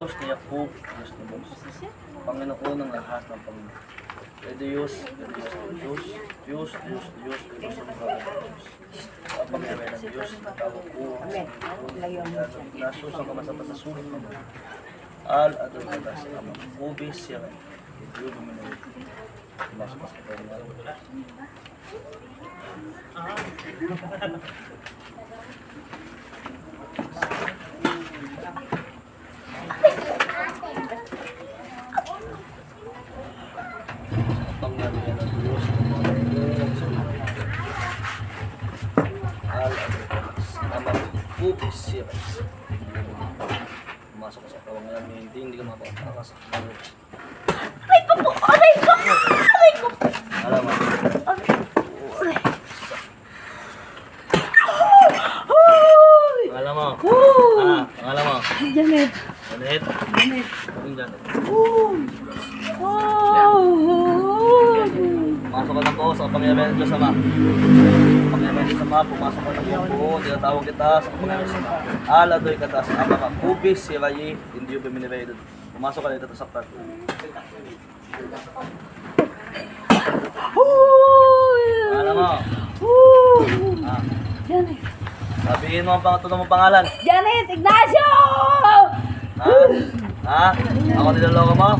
Diyos ni Yakub, Diyos ni Moses. Panginoon ng lahat ng Panginoon. Diyos, Diyos, Diyos, Diyos, Diyos, Diyos, ang pagkawin ng Diyos, tawag ko, nasus ang kamasama sa sulit ng mga adon ka sa amang ubis siya, ito yung minawin. Masok sa kanya. Pangyabihan ng Diyos amang ubis siya. Masok sa kawang namin, hindi ka mapapakakas. Aray ko po! Aray ko! Aray ko! Alam mo? Alam mo? Alam mo? Janet! Janet? Janet! Yung Janet. Oh! Masok ka na po sa pangyabihan ng Diyos Ama. Pangyabihan ng Diyos Ama, pumasok ka na po. Tinatawag kita sa pangyabihan ng Diyos Ama. Aladoy ka ta sa ama ka. Ubis si Rayi, hindi yung biminibay doon. Pumasok ka dito sa saktan. Alam mo? Janet! Sabihin mo ang tunong mong pangalan. Janet Ignacio! Ako niloloko mo?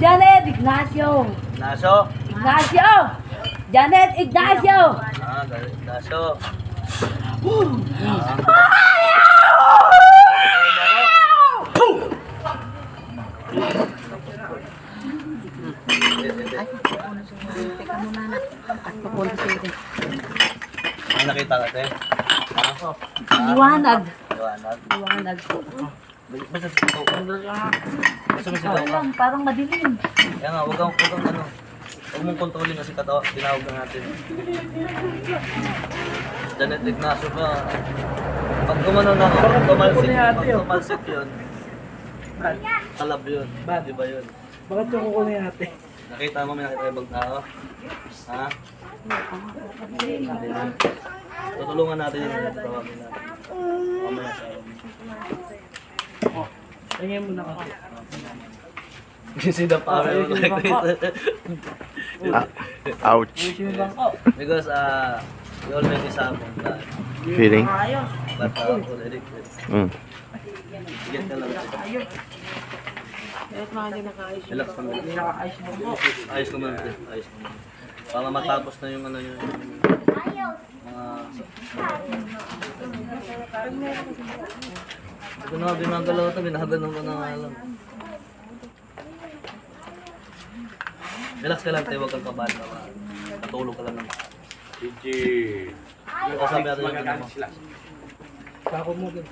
Janet Ignacio! Ignacio? Ignacio! Janet Ignacio! Ignacio. Ano nakita ka, te? Liwanag! Liwanag. Liwanag po. Basta sitaw ka. Basta may sitaw Okay ka. lang, parang madilim. Kaya nga, huwag kang ano. Huwag mong kontrolin kasi tinawag na natin. Janet Ignacio ba? Pag gumano na ako, pag tumalsik yun, talab yun. Di ba yun? Bakit yung kukunin natin? Nakita mo, may nakita ibang tao? Ha? Hindi na. Tutulungan natin yung tawagin natin. Mamaya sa Tingin mo na ako. kasi the power of Ouch. because we already sabon that Feeling? but already quit. Get ka lang. Kahit mga hindi nakaayos Relax ka muna. Hindi nakaayos mo po. Ayos ko muna. Ayos ko muna. Para matapos na yung ano yung mga ito na binagalaw ito, binagalaw ko na nga lang. Relax ka lang tayo, huwag kang kabal ka. Matulog ka lang naman. Kasabi natin yung ganda mo. Bako mo din.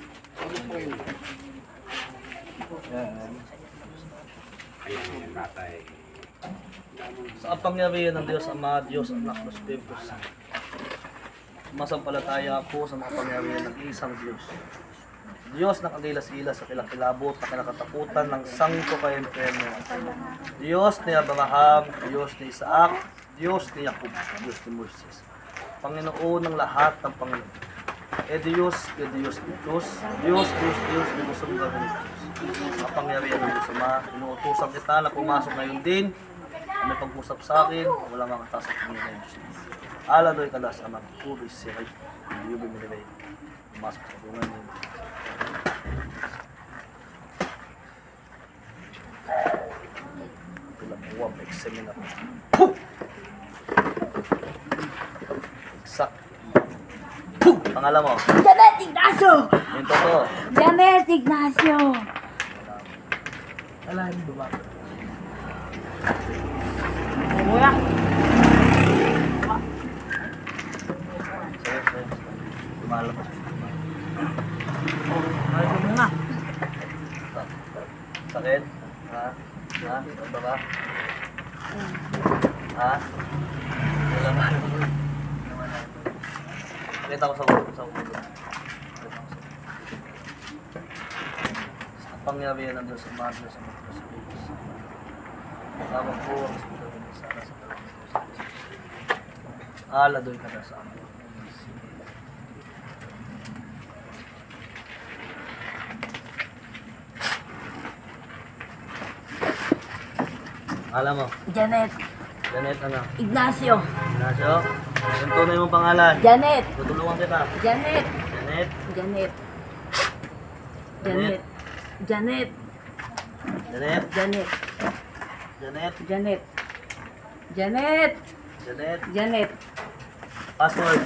Sa kapangyarihan ng Diyos Ama, Diyos Anak, Diyos Espiritu Santo. Sumasampalataya ako sa mga kapangyarihan ng isang Diyos. Diyos na kagilas-gilas sa kilakilabot na kinakatakutan ng sangko kayo-kayo. Diyos ni Abraham, Diyos ni Isaac, Diyos ni Jacob, Diyos ni Moses. Panginoon ng lahat ng Panginoon. Diyos, Diyos, Diyos, Diyos, Diyos, Diyos, Diyos, ng Diyos. Kapangyarihan ng Diyos Ama, inuutusan kita na pumasok ngayon din. May pag-usap sa akin, wala mga taas at Panginoon ng Diyos. Aladoy kadas, Ama, Puris, Siray, Yubi, Milibay. Pumasok sa bungan niyo. Ilang buwang examine ako. Exact. Pangalan mo? Janet Ignacio! Yung totoo. Janet Ignacio! Wala yung baba. Kuya! Sige. Lumalabas. Ayos mo nga. Sakit? Ha? Ha? Ano ba? Ha? Wala ba? Pakita ko sa ulo. Sa kapangyarihan ng Diyos, sa mga Diyos, sa mga Diyos. Tawag po ang Espiritu ng Sana sa dalawang Diyos. Aladoy ka na sa amin. Alam mo? Janet. Janet ano? Ignacio. Ignacio? Yung tunay mong pangalan. Janet. Tutulungan kita. Janet. Janet? Janet. Janet. Janet. Janet? Janet. Janet? Janet. Janet. Janet? Janet. Password.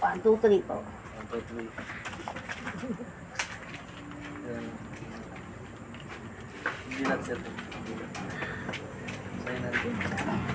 1, 2, 3 po. 1, 2, 3. Yan. Hindi lang set. Sign natin.